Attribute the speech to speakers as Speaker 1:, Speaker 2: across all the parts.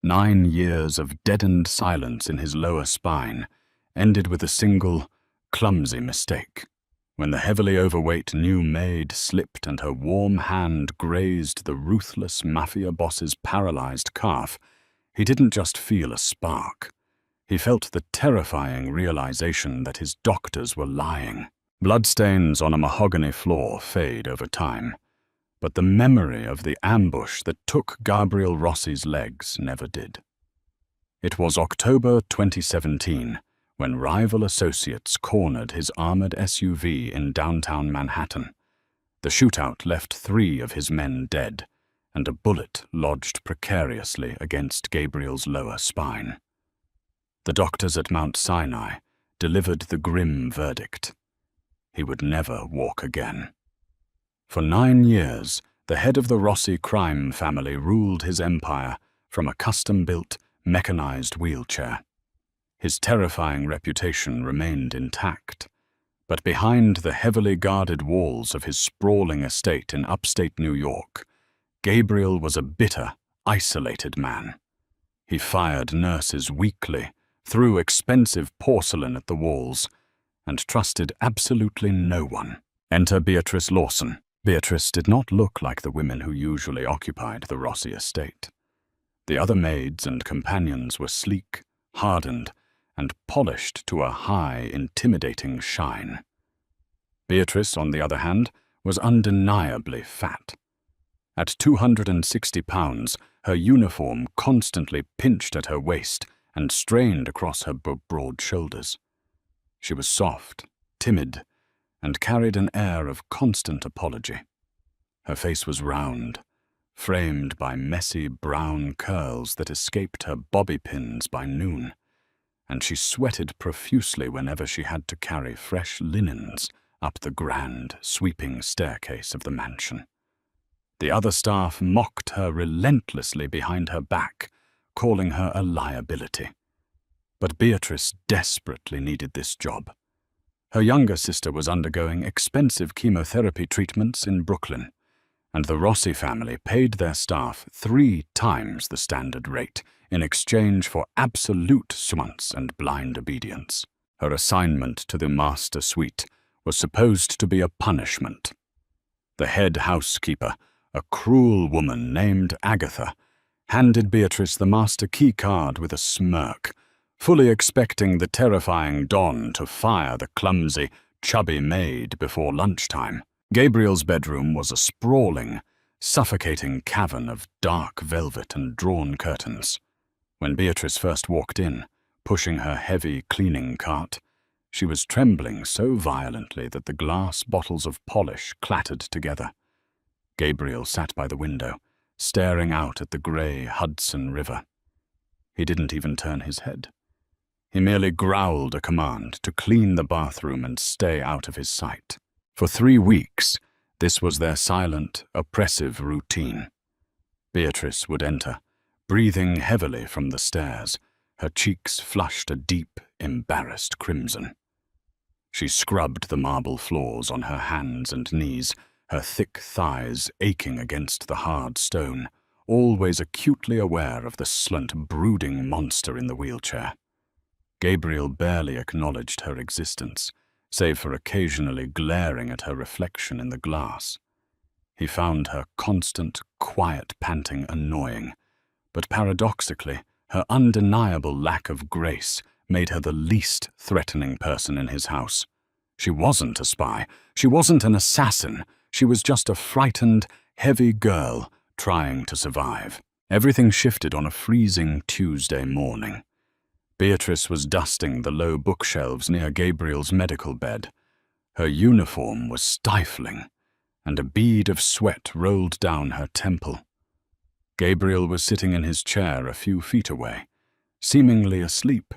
Speaker 1: 9 years of deadened silence in his lower spine ended with a single, clumsy mistake. When the heavily overweight new maid slipped and her warm hand grazed the ruthless Mafia Boss's paralyzed calf, he didn't just feel a spark. He felt the terrifying realization that his doctors were lying. Bloodstains on a mahogany floor fade over time, but the memory of the ambush that took Gabriel Rossi's legs never did. It was October 2017 when rival associates cornered his armored SUV in downtown Manhattan. The shootout left 3 of his men dead, and a bullet lodged precariously against Gabriel's lower spine. The doctors at Mount Sinai delivered the grim verdict. He would never walk again. For 9 years, the head of the Rossi crime family ruled his empire from a custom-built, mechanized wheelchair. His terrifying reputation remained intact, but behind the heavily guarded walls of his sprawling estate in upstate New York, Gabriel was a bitter, isolated man. He fired nurses weekly, threw expensive porcelain at the walls, and trusted absolutely no one. Enter Beatrice Lawson. Beatrice did not look like the women who usually occupied the Rossi estate. The other maids and companions were sleek, hardened, and polished to a high, intimidating shine. Beatrice, on the other hand, was undeniably fat. At 260 pounds, her uniform constantly pinched at her waist and strained across her broad shoulders. She was soft, timid, and carried an air of constant apology. Her face was round, framed by messy brown curls that escaped her bobby pins by noon, and she sweated profusely whenever she had to carry fresh linens up the grand, sweeping staircase of the mansion. The other staff mocked her relentlessly behind her back, calling her a liability. But Beatrice desperately needed this job. Her younger sister was undergoing expensive chemotherapy treatments in Brooklyn, and the Rossi family paid their staff 3 times the standard rate in exchange for absolute summons and blind obedience. Her assignment to the master suite was supposed to be a punishment. The head housekeeper, a cruel woman named Agatha, handed Beatrice the master key card with a smirk, fully expecting the terrifying Don to fire the clumsy, chubby maid before lunchtime. Gabriel's bedroom was a sprawling, suffocating cavern of dark velvet and drawn curtains. When Beatrice first walked in, pushing her heavy cleaning cart, she was trembling so violently that the glass bottles of polish clattered together. Gabriel sat by the window, staring out at the grey Hudson River. He didn't even turn his head. He merely growled a command to clean the bathroom and stay out of his sight. For 3 weeks, this was their silent, oppressive routine. Beatrice would enter, breathing heavily from the stairs, her cheeks flushed a deep, embarrassed crimson. She scrubbed the marble floors on her hands and knees, her thick thighs aching against the hard stone, always acutely aware of the slunt, brooding monster in the wheelchair. Gabriel barely acknowledged her existence, save for occasionally glaring at her reflection in the glass. He found her constant, quiet panting annoying, but paradoxically, her undeniable lack of grace made her the least threatening person in his house. She wasn't a spy. She wasn't an assassin. She was just a frightened, heavy girl trying to survive. Everything shifted on a freezing Tuesday morning. Beatrice was dusting the low bookshelves near Gabriel's medical bed. Her uniform was stifling, and a bead of sweat rolled down her temple. Gabriel was sitting in his chair a few feet away, seemingly asleep,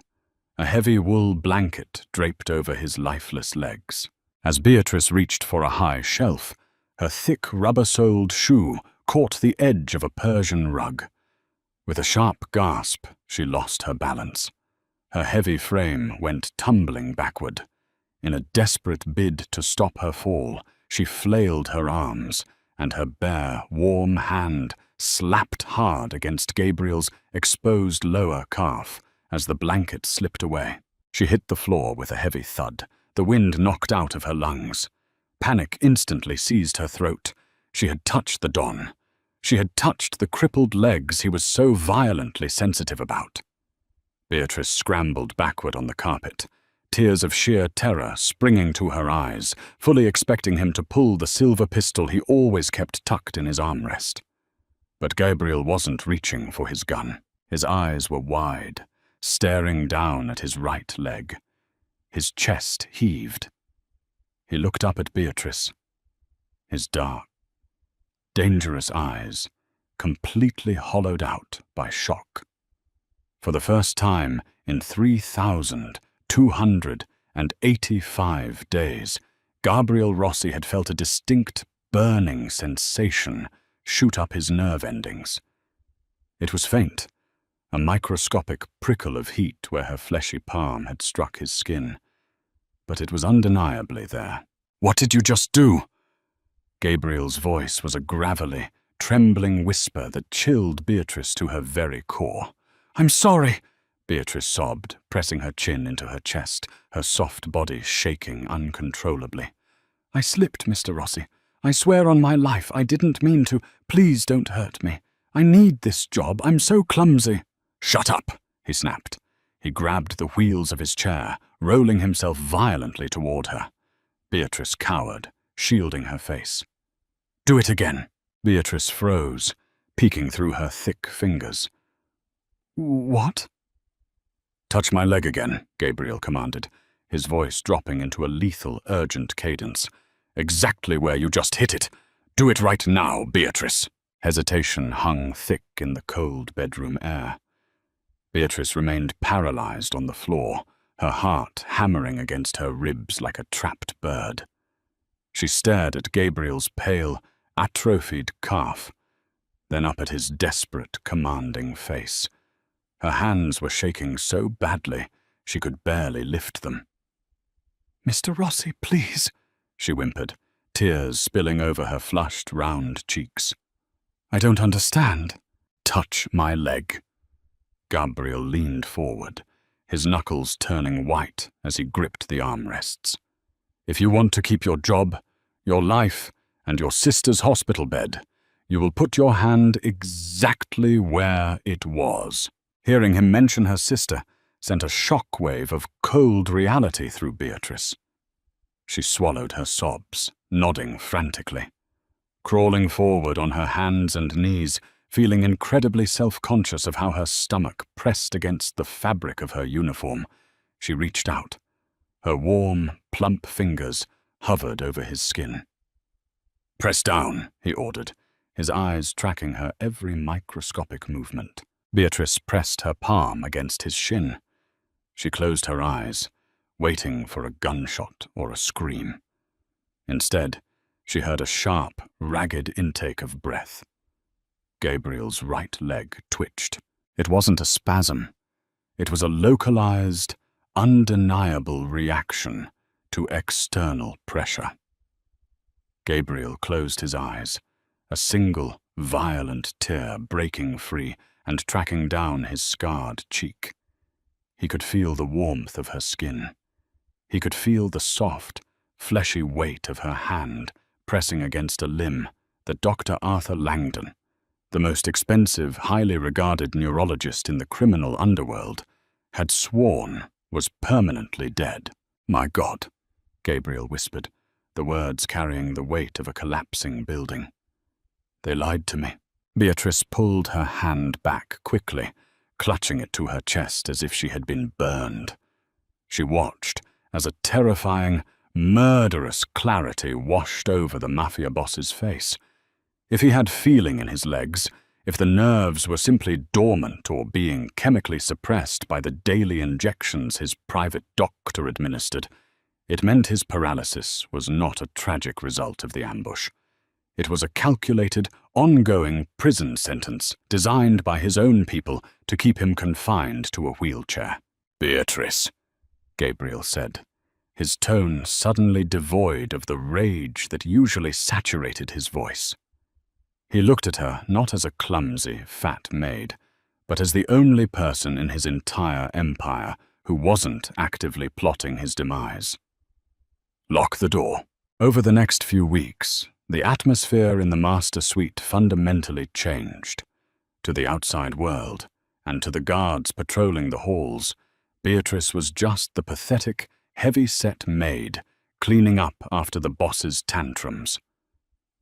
Speaker 1: a heavy wool blanket draped over his lifeless legs. As Beatrice reached for a high shelf, her thick rubber-soled shoe caught the edge of a Persian rug. With a sharp gasp, she lost her balance. Her heavy frame went tumbling backward. In a desperate bid to stop her fall, she flailed her arms, and her bare, warm hand slapped hard against Gabriel's exposed lower calf as the blanket slipped away. She hit the floor with a heavy thud, the wind knocked out of her lungs. Panic instantly seized her throat. She had touched the Don. She had touched the crippled legs he was so violently sensitive about. Beatrice scrambled backward on the carpet, tears of sheer terror springing to her eyes, fully expecting him to pull the silver pistol he always kept tucked in his armrest. But Gabriel wasn't reaching for his gun. His eyes were wide, staring down at his right leg. His chest heaved. He looked up at Beatrice. His dark, dangerous eyes, completely hollowed out by shock. For the first time in 3,285 days, Gabriel Rossi had felt a distinct, burning sensation shoot up his nerve endings. It was faint, a microscopic prickle of heat where her fleshy palm had struck his skin. But it was undeniably there. "What did you just do?" Gabriel's voice was a gravelly, trembling whisper that chilled Beatrice to her very core. "I'm sorry," Beatrice sobbed, pressing her chin into her chest, her soft body shaking uncontrollably. "I slipped, Mr. Rossi. I swear on my life I didn't mean to. Please don't hurt me. I need this job. I'm so clumsy." "Shut up," he snapped. He grabbed the wheels of his chair, rolling himself violently toward her. Beatrice cowered, shielding her face. "Do it again." Beatrice froze, peeking through her thick fingers. "What?" "Touch my leg again," Gabriel commanded, his voice dropping into a lethal, urgent cadence. "Exactly where you just hit it. Do it right now, Beatrice." Hesitation hung thick in the cold bedroom air. Beatrice remained paralyzed on the floor, her heart hammering against her ribs like a trapped bird. She stared at Gabriel's pale, atrophied calf, then up at his desperate, commanding face. Her hands were shaking so badly she could barely lift them. "Mr. Rossi, please," she whimpered, tears spilling over her flushed, round cheeks. "I don't understand." "Touch my leg." Gabriel leaned forward, his knuckles turning white as he gripped the armrests. "If you want to keep your job, your life, and your sister's hospital bed, you will put your hand exactly where it was." Hearing him mention her sister sent a shockwave of cold reality through Beatrice. She swallowed her sobs, nodding frantically. Crawling forward on her hands and knees, feeling incredibly self-conscious of how her stomach pressed against the fabric of her uniform, she reached out. Her warm, plump fingers hovered over his skin. "Press down," he ordered, his eyes tracking her every microscopic movement. Beatrice pressed her palm against his shin. She closed her eyes, waiting for a gunshot or a scream. Instead, she heard a sharp, ragged intake of breath. Gabriel's right leg twitched. It wasn't a spasm. It was a localized, undeniable reaction to external pressure. Gabriel closed his eyes, a single, violent tear breaking free and tracking down his scarred cheek. He could feel the warmth of her skin. He could feel the soft, fleshy weight of her hand pressing against a limb that Dr. Arthur Langdon, the most expensive, highly regarded neurologist in the criminal underworld, had sworn was permanently dead. "My God," Gabriel whispered, the words carrying the weight of a collapsing building. "They lied to me." Beatrice pulled her hand back quickly, clutching it to her chest as if she had been burned. She watched as a terrifying, murderous clarity washed over the Mafia Boss's face. If he had feeling in his legs, if the nerves were simply dormant or being chemically suppressed by the daily injections his private doctor administered, it meant his paralysis was not a tragic result of the ambush. It was a calculated, ongoing prison sentence designed by his own people to keep him confined to a wheelchair. "Beatrice," Gabriel said, his tone suddenly devoid of the rage that usually saturated his voice. He looked at her not as a clumsy, fat maid, but as the only person in his entire empire who wasn't actively plotting his demise. "Lock the door." Over the next few weeks, the atmosphere in the master suite fundamentally changed. To the outside world, and to the guards patrolling the halls, Beatrice was just the pathetic, heavy-set maid cleaning up after the boss's tantrums.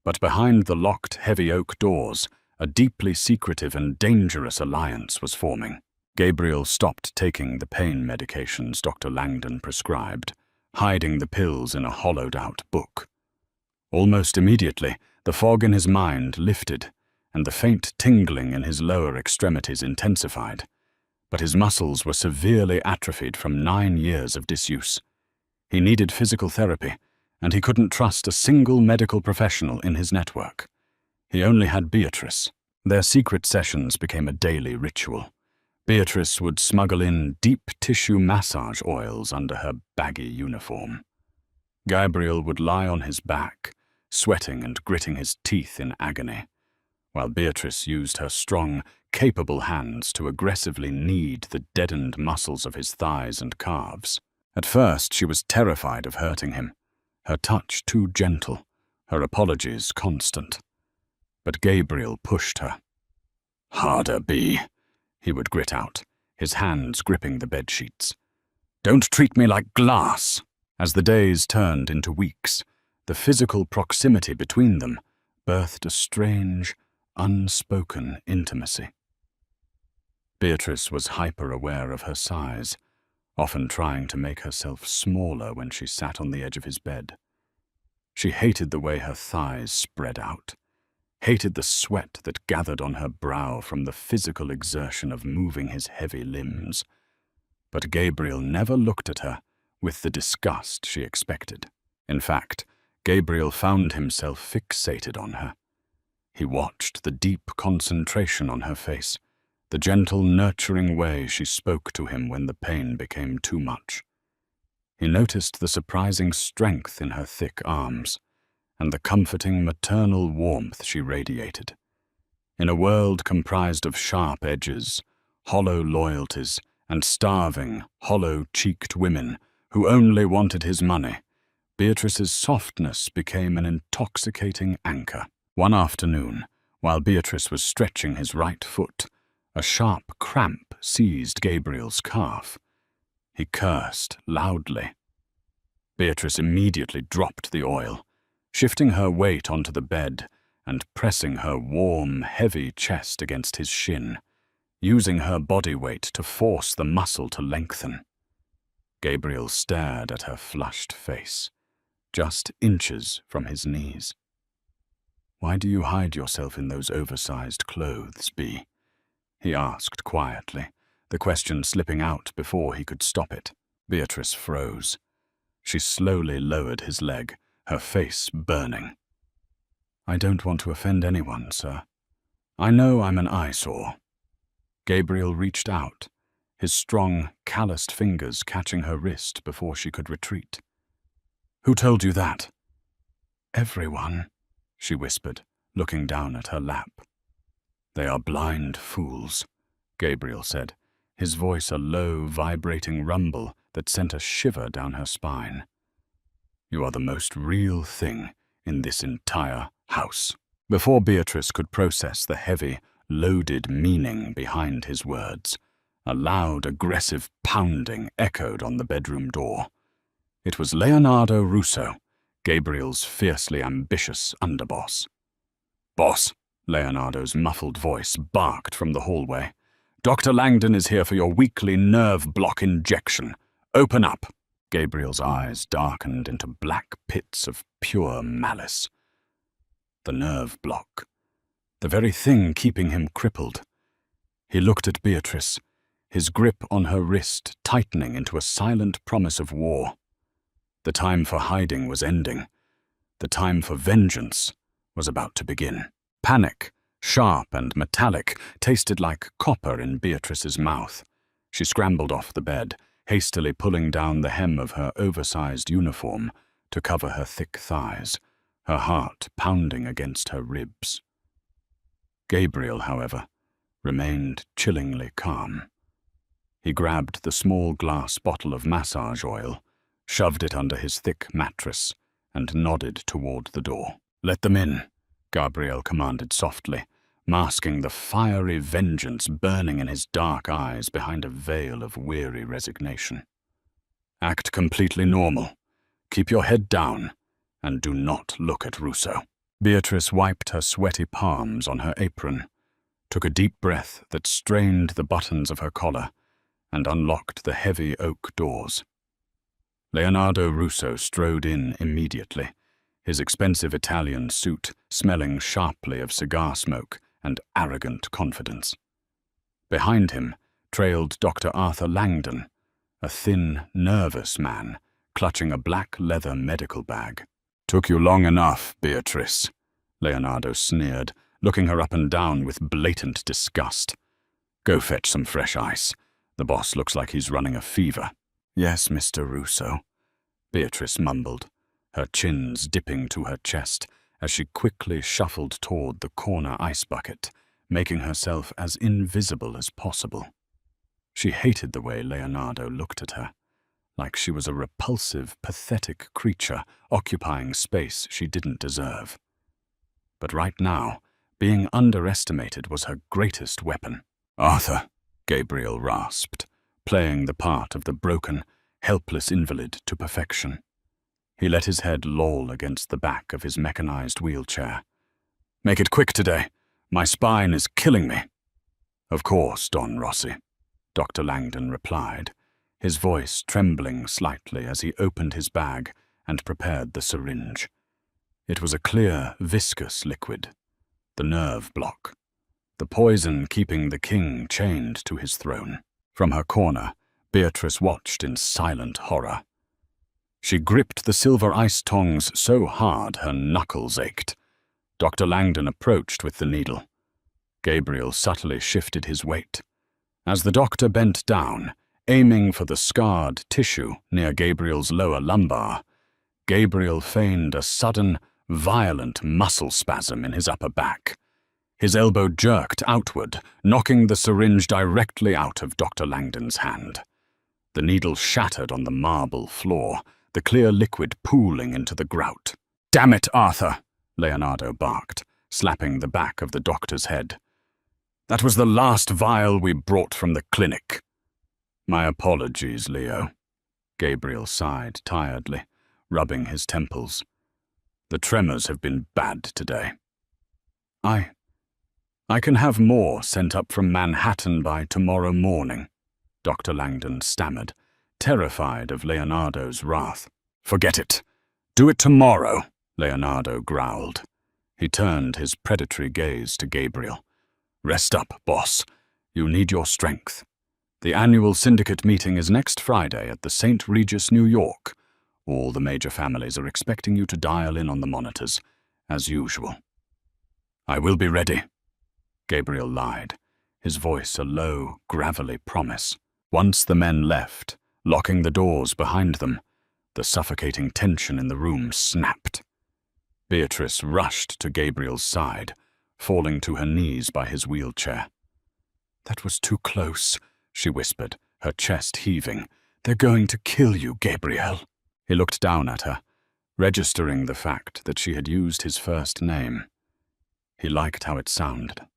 Speaker 1: But behind the locked, heavy oak doors, a deeply secretive and dangerous alliance was forming. Gabriel stopped taking the pain medications Dr. Langdon prescribed, hiding the pills in a hollowed-out book. Almost immediately, the fog in his mind lifted, and the faint tingling in his lower extremities intensified. But his muscles were severely atrophied from 9 years of disuse. He needed physical therapy, and he couldn't trust a single medical professional in his network. He only had Beatrice. Their secret sessions became a daily ritual. Beatrice would smuggle in deep tissue massage oils under her baggy uniform. Gabriel would lie on his back, sweating and gritting his teeth in agony, while Beatrice used her strong, capable hands to aggressively knead the deadened muscles of his thighs and calves. At first, she was terrified of hurting him, her touch too gentle, her apologies constant. But Gabriel pushed her. "Harder, Bea," he would grit out, his hands gripping the bedsheets. "Don't treat me like glass." As the days turned into weeks, the physical proximity between them birthed a strange, unspoken intimacy. Beatrice was hyper-aware of her size, often trying to make herself smaller when she sat on the edge of his bed. She hated the way her thighs spread out, hated the sweat that gathered on her brow from the physical exertion of moving his heavy limbs. But Gabriel never looked at her with the disgust she expected. In fact, Gabriel found himself fixated on her. He watched the deep concentration on her face, the gentle, nurturing way she spoke to him when the pain became too much. He noticed the surprising strength in her thick arms, and the comforting maternal warmth she radiated. In a world comprised of sharp edges, hollow loyalties, and starving, hollow-cheeked women who only wanted his money, Beatrice's softness became an intoxicating anchor. One afternoon, while Beatrice was stretching his right foot, a sharp cramp seized Gabriel's calf. He cursed loudly. Beatrice immediately dropped the oil, shifting her weight onto the bed and pressing her warm, heavy chest against his shin, using her body weight to force the muscle to lengthen. Gabriel stared at her flushed face, just inches from his knees. "Why do you hide yourself in those oversized clothes, Bea?" he asked quietly, the question slipping out before he could stop it. Beatrice froze. She slowly lowered his leg, her face burning. "I don't want to offend anyone, sir. I know I'm an eyesore." Gabriel reached out, his strong, calloused fingers catching her wrist before she could retreat. "Who told you that?" "Everyone," she whispered, looking down at her lap. "They are blind fools," Gabriel said, his voice a low, vibrating rumble that sent a shiver down her spine. "You are the most real thing in this entire house." Before Beatrice could process the heavy, loaded meaning behind his words, a loud, aggressive pounding echoed on the bedroom door. It was Leonardo Russo, Gabriel's fiercely ambitious underboss. "Boss," Leonardo's muffled voice barked from the hallway, "Dr. Langdon is here for your weekly nerve block injection. Open up." Gabriel's eyes darkened into black pits of pure malice. The nerve block. The very thing keeping him crippled. He looked at Beatrice, his grip on her wrist tightening into a silent promise of war. The time for hiding was ending. The time for vengeance was about to begin. Panic, sharp and metallic, tasted like copper in Beatrice's mouth. She scrambled off the bed, hastily pulling down the hem of her oversized uniform to cover her thick thighs, her heart pounding against her ribs. Gabriel, however, remained chillingly calm. He grabbed the small glass bottle of massage oil, shoved it under his thick mattress, and nodded toward the door. "Let them in," Gabriel commanded softly, masking the fiery vengeance burning in his dark eyes behind a veil of weary resignation. "Act completely normal. Keep your head down, and do not look at Russo." Beatrice wiped her sweaty palms on her apron, took a deep breath that strained the buttons of her collar, and unlocked the heavy oak doors. Leonardo Russo strode in immediately, his expensive Italian suit smelling sharply of cigar smoke and arrogant confidence. Behind him trailed Dr. Arthur Langdon, a thin, nervous man clutching a black leather medical bag. "Took you long enough, Beatrice," Leonardo sneered, looking her up and down with blatant disgust. "Go fetch some fresh ice. The boss looks like he's running a fever." "Yes, Mr. Russo," Beatrice mumbled, her chins dipping to her chest as she quickly shuffled toward the corner ice bucket, making herself as invisible as possible. She hated the way Leonardo looked at her, like she was a repulsive, pathetic creature occupying space she didn't deserve. But right now, being underestimated was her greatest weapon. "Arthur," Gabriel rasped, playing the part of the broken, helpless invalid to perfection. He let his head loll against the back of his mechanized wheelchair. "Make it quick today. My spine is killing me." "Of course, Don Rossi," Dr. Langdon replied, his voice trembling slightly as he opened his bag and prepared the syringe. It was a clear, viscous liquid, the nerve block, the poison keeping the king chained to his throne. From her corner, Beatrice watched in silent horror. She gripped the silver ice tongs so hard her knuckles ached. Dr. Langdon approached with the needle. Gabriel subtly shifted his weight. As the doctor bent down, aiming for the scarred tissue near Gabriel's lower lumbar, Gabriel feigned a sudden, violent muscle spasm in his upper back. His elbow jerked outward, knocking the syringe directly out of Dr. Langdon's hand. The needle shattered on the marble floor, the clear liquid pooling into the grout. "Damn it, Arthur!" Leonardo barked, slapping the back of the doctor's head. "That was the last vial we brought from the clinic." "My apologies, Leo," Gabriel sighed tiredly, rubbing his temples. "The tremors have been bad today." I can have more sent up from Manhattan by tomorrow morning," Dr. Langdon stammered, terrified of Leonardo's wrath. "Forget it. Do it tomorrow," Leonardo growled. He turned his predatory gaze to Gabriel. "Rest up, boss. You need your strength. The annual syndicate meeting is next Friday at the St. Regis, New York. All the major families are expecting you to dial in on the monitors, as usual." "I will be ready," Gabriel lied, his voice a low, gravelly promise. Once the men left, locking the doors behind them, the suffocating tension in the room snapped. Beatrice rushed to Gabriel's side, falling to her knees by his wheelchair. "That was too close," she whispered, her chest heaving. "They're going to kill you, Gabriel." He looked down at her, registering the fact that she had used his first name. He liked how it sounded.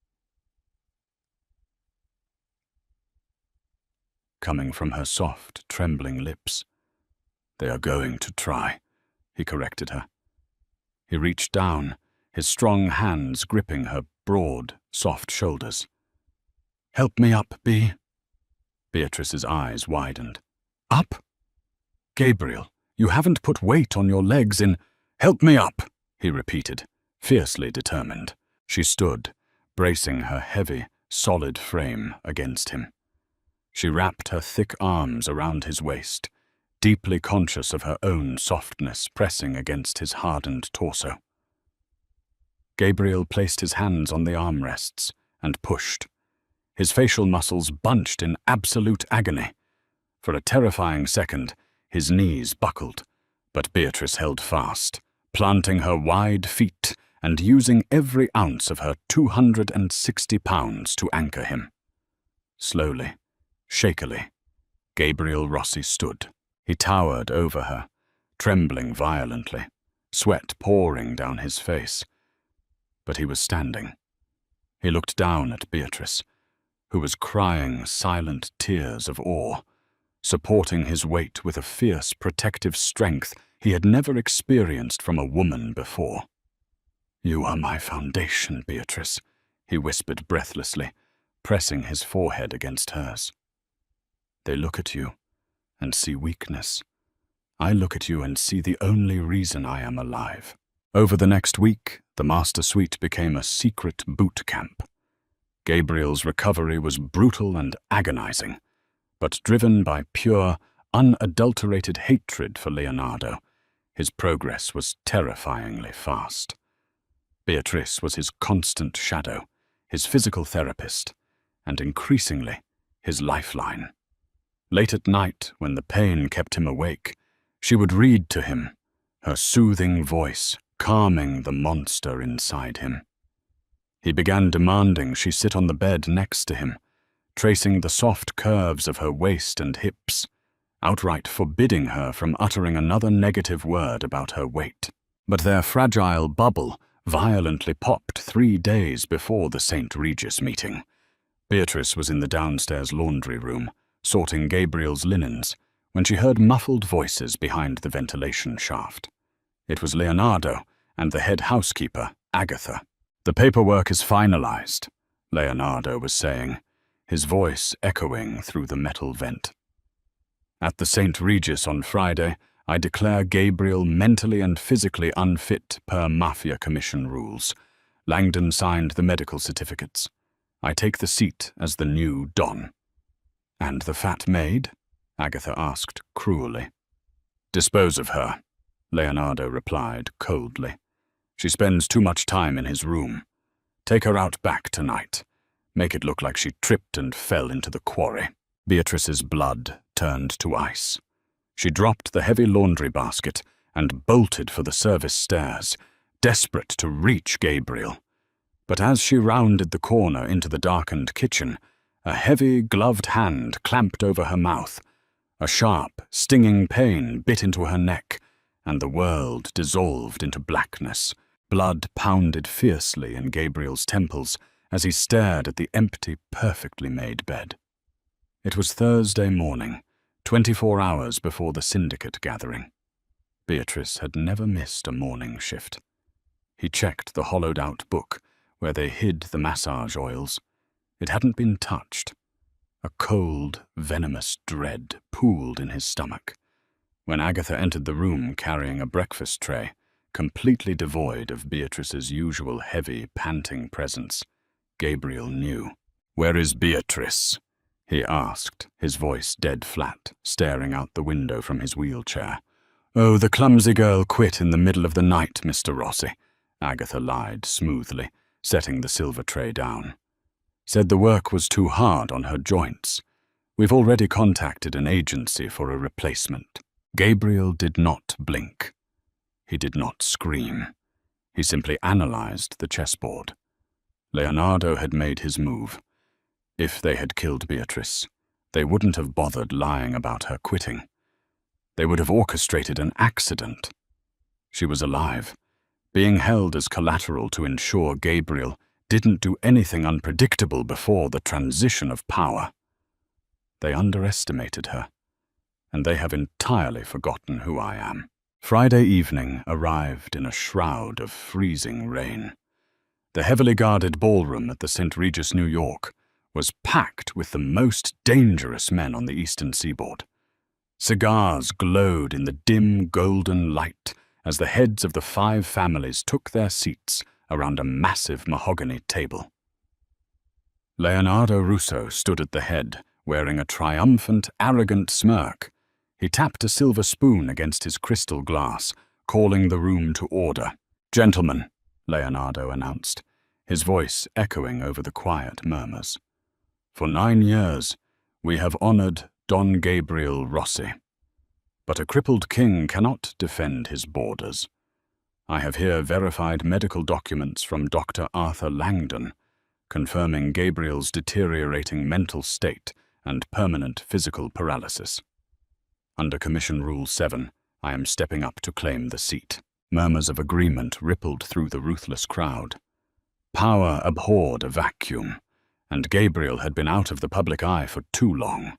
Speaker 1: Coming from her soft, trembling lips. "They are going to try," he corrected her. He reached down, his strong hands gripping her broad, soft shoulders. "Help me up, Bea." Beatrice's eyes widened. "Up? Gabriel, you haven't put weight on your legs in—" "Help me up," he repeated, fiercely determined. She stood, bracing her heavy, solid frame against him. She wrapped her thick arms around his waist, deeply conscious of her own softness pressing against his hardened torso. Gabriel placed his hands on the armrests and pushed. His facial muscles bunched in absolute agony. For a terrifying second, his knees buckled, but Beatrice held fast, planting her wide feet and using every ounce of her 260 pounds to anchor him. Slowly, shakily, Gabriel Rossi stood. He towered over her, trembling violently, sweat pouring down his face. But he was standing. He looked down at Beatrice, who was crying silent tears of awe, supporting his weight with a fierce protective strength he had never experienced from a woman before. "You are my foundation, Beatrice," he whispered breathlessly, pressing his forehead against hers. "They look at you and see weakness. I look at you and see the only reason I am alive." Over the next week, the master suite became a secret boot camp. Gabriel's recovery was brutal and agonizing, but driven by pure, unadulterated hatred for Leonardo, his progress was terrifyingly fast. Beatrice was his constant shadow, his physical therapist, and increasingly, his lifeline. Late at night, when the pain kept him awake, she would read to him, her soothing voice calming the monster inside him. He began demanding she sit on the bed next to him, tracing the soft curves of her waist and hips, outright forbidding her from uttering another negative word about her weight. But their fragile bubble violently popped 3 days before the St. Regis meeting. Beatrice was in the downstairs laundry room, sorting Gabriel's linens, when she heard muffled voices behind the ventilation shaft. It was Leonardo and the head housekeeper, Agatha. "The paperwork is finalized," Leonardo was saying, his voice echoing through the metal vent. "At the St. Regis on Friday, I declare Gabriel mentally and physically unfit per Mafia Commission rules. Langdon signed the medical certificates. I take the seat as the new Don." "And the fat maid?" Agatha asked cruelly. "Dispose of her," Leonardo replied coldly. "She spends too much time in his room. Take her out back tonight. Make it look like she tripped and fell into the quarry." Beatrice's blood turned to ice. She dropped the heavy laundry basket and bolted for the service stairs, desperate to reach Gabriel. But as she rounded the corner into the darkened kitchen, a heavy, gloved hand clamped over her mouth. A sharp, stinging pain bit into her neck, and the world dissolved into blackness. Blood pounded fiercely in Gabriel's temples as he stared at the empty, perfectly made bed. It was Thursday morning, 24 hours before the syndicate gathering. Beatrice had never missed a morning shift. He checked the hollowed-out book where they hid the massage oils. It hadn't been touched. A cold, venomous dread pooled in his stomach. When Agatha entered the room carrying a breakfast tray, completely devoid of Beatrice's usual heavy, panting presence, Gabriel knew. "Where is Beatrice?" he asked, his voice dead flat, staring out the window from his wheelchair. "Oh, the clumsy girl quit in the middle of the night, Mr. Rossi," Agatha lied smoothly, setting the silver tray down. "Said the work was too hard on her joints. We've already contacted an agency for a replacement." Gabriel did not blink. He did not scream. He simply analyzed the chessboard. Leonardo had made his move. If they had killed Beatrice, they wouldn't have bothered lying about her quitting. They would have orchestrated an accident. She was alive, being held as collateral to ensure Gabriel didn't do anything unpredictable before the transition of power. They underestimated her, and they have entirely forgotten who I am. Friday evening arrived in a shroud of freezing rain. The heavily guarded ballroom at the St. Regis, New York, was packed with the most dangerous men on the eastern seaboard. Cigars glowed in the dim golden light as the heads of the 5 families took their seats around a massive mahogany table. Leonardo Russo stood at the head, wearing a triumphant, arrogant smirk. He tapped a silver spoon against his crystal glass, calling the room to order. "Gentlemen," Leonardo announced, his voice echoing over the quiet murmurs. "For 9 years, we have honored Don Gabriel Rossi. But a crippled king cannot defend his borders. I have here verified medical documents from Dr. Arthur Langdon, confirming Gabriel's deteriorating mental state and permanent physical paralysis. Under Commission Rule 7, I am stepping up to claim the seat. Murmurs of agreement rippled through the ruthless crowd. Power abhorred a vacuum, and Gabriel had been out of the public eye for too long.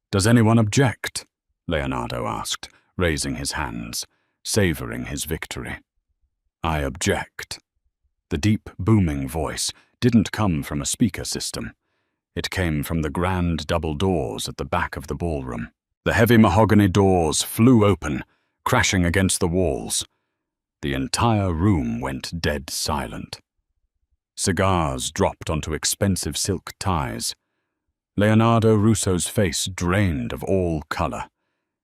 Speaker 1: "Does anyone object?" Leonardo asked, raising his hands, savoring his victory. "I object." The deep, booming voice didn't come from a speaker system. It came from the grand double doors at the back of the ballroom. The heavy mahogany doors flew open, crashing against the walls. The entire room went dead silent. Cigars dropped onto expensive silk ties. Leonardo Russo's face drained of all color,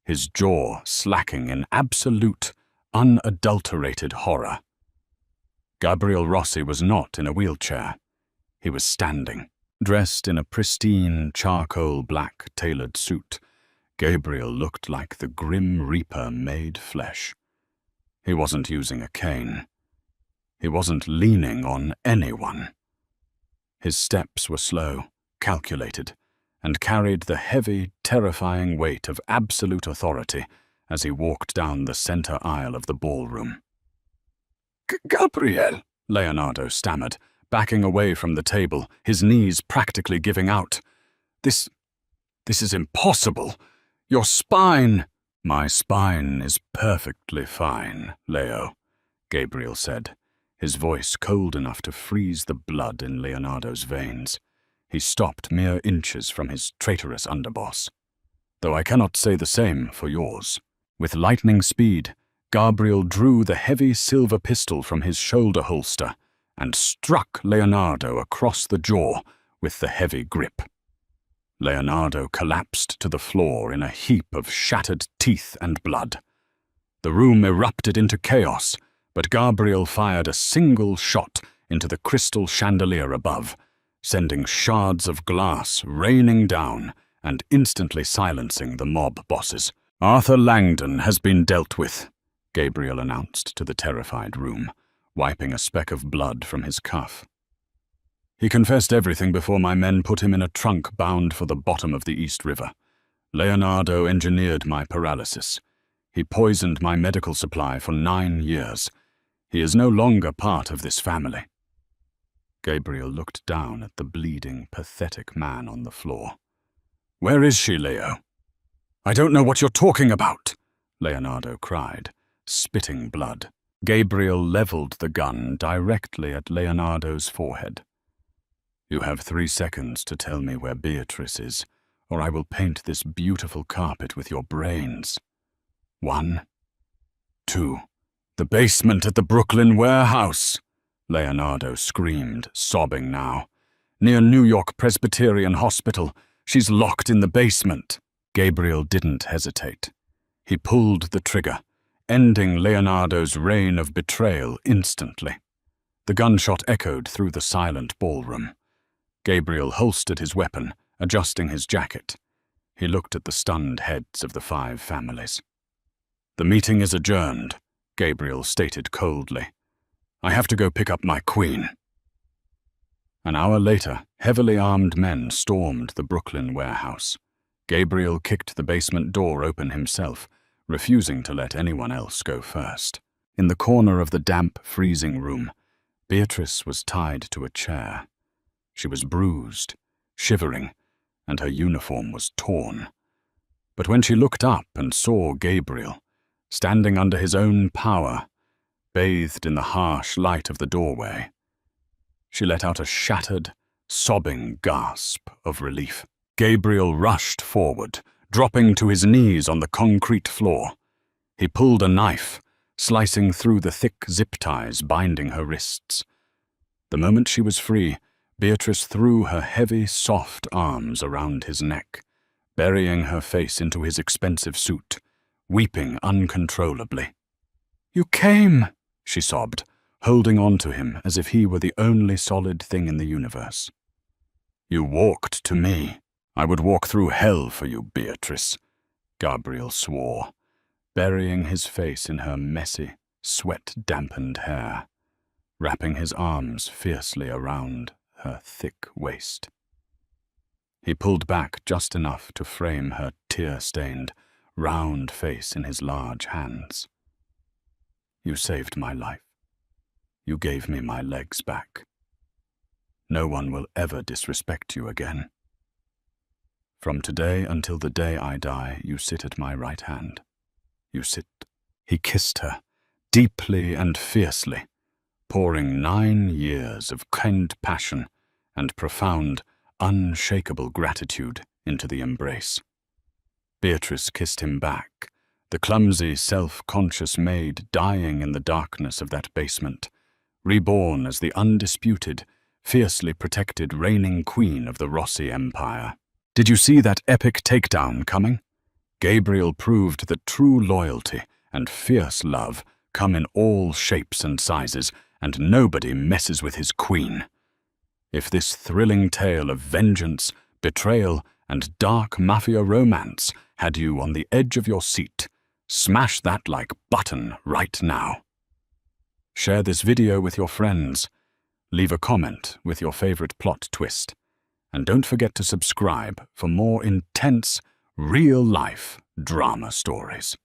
Speaker 1: his jaw slacking in absolute, unadulterated horror. Gabriel Rossi was not in a wheelchair. He was standing, dressed in a pristine charcoal black tailored suit. Gabriel looked like the Grim Reaper made flesh. He wasn't using a cane. He wasn't leaning on anyone. His steps were slow, calculated, and carried the heavy, terrifying weight of absolute authority as he walked down the center aisle of the ballroom. "Gabriel," Leonardo stammered, backing away from the table, his knees practically giving out. This is impossible. Your spine—" "My spine is perfectly fine, Leo," Gabriel said, his voice cold enough to freeze the blood in Leonardo's veins. He stopped mere inches from his traitorous underboss. "Though I cannot say the same for yours." With lightning speed, Gabriel drew the heavy silver pistol from his shoulder holster and struck Leonardo across the jaw with the heavy grip. Leonardo collapsed to the floor in a heap of shattered teeth and blood. The room erupted into chaos, but Gabriel fired a single shot into the crystal chandelier above, sending shards of glass raining down and instantly silencing the mob bosses. "Arthur Langdon has been dealt with," Gabriel announced to the terrified room, wiping a speck of blood from his cuff. "He confessed everything before my men put him in a trunk bound for the bottom of the East River. Leonardo engineered my paralysis. He poisoned my medical supply for 9 years. He is no longer part of this family." Gabriel looked down at the bleeding, pathetic man on the floor. "Where is she, Leo?" "I don't know what you're talking about," Leonardo cried, spitting blood. Gabriel leveled the gun directly at Leonardo's forehead. "You have 3 seconds to tell me where Beatrice is, or I will paint this beautiful carpet with your brains. 1, 2, "The basement at the Brooklyn warehouse," Leonardo screamed, sobbing now. "Near New York Presbyterian Hospital. She's locked in the basement." Gabriel didn't hesitate. He pulled the trigger, ending Leonardo's reign of betrayal instantly. The gunshot echoed through the silent ballroom. Gabriel holstered his weapon, adjusting his jacket. He looked at the stunned heads of the 5 families. "The meeting is adjourned," Gabriel stated coldly. "I have to go pick up my queen." An hour later, heavily armed men stormed the Brooklyn warehouse. Gabriel kicked the basement door open himself, refusing to let anyone else go first. In the corner of the damp, freezing room, Beatrice was tied to a chair. She was bruised, shivering, and her uniform was torn. But when she looked up and saw Gabriel, standing under his own power, bathed in the harsh light of the doorway, she let out a shattered, sobbing gasp of relief. Gabriel rushed forward, dropping to his knees on the concrete floor. He pulled a knife, slicing through the thick zip ties binding her wrists. The moment she was free, Beatrice threw her heavy, soft arms around his neck, burying her face into his expensive suit, weeping uncontrollably. "You came," she sobbed, holding on to him as if he were the only solid thing in the universe. "You walked to me. I would walk through hell for you, Beatrice," Gabriel swore, burying his face in her messy, sweat-dampened hair, wrapping his arms fiercely around her thick waist. He pulled back just enough to frame her tear-stained, round face in his large hands. "You saved my life. You gave me my legs back. No one will ever disrespect you again. From today until the day I die, you sit at my right hand. You sit." He kissed her, deeply and fiercely, pouring 9 years of kind passion and profound, unshakable gratitude into the embrace. Beatrice kissed him back, the clumsy, self-conscious maid dying in the darkness of that basement, reborn as the undisputed, fiercely protected reigning queen of the Rossi Empire. Did you see that epic takedown coming? Gabriel proved that true loyalty and fierce love come in all shapes and sizes, and nobody messes with his queen. If this thrilling tale of vengeance, betrayal, and dark mafia romance had you on the edge of your seat, smash that like button right now. Share this video with your friends. Leave a comment with your favorite plot twist. And don't forget to subscribe for more intense, real-life drama stories.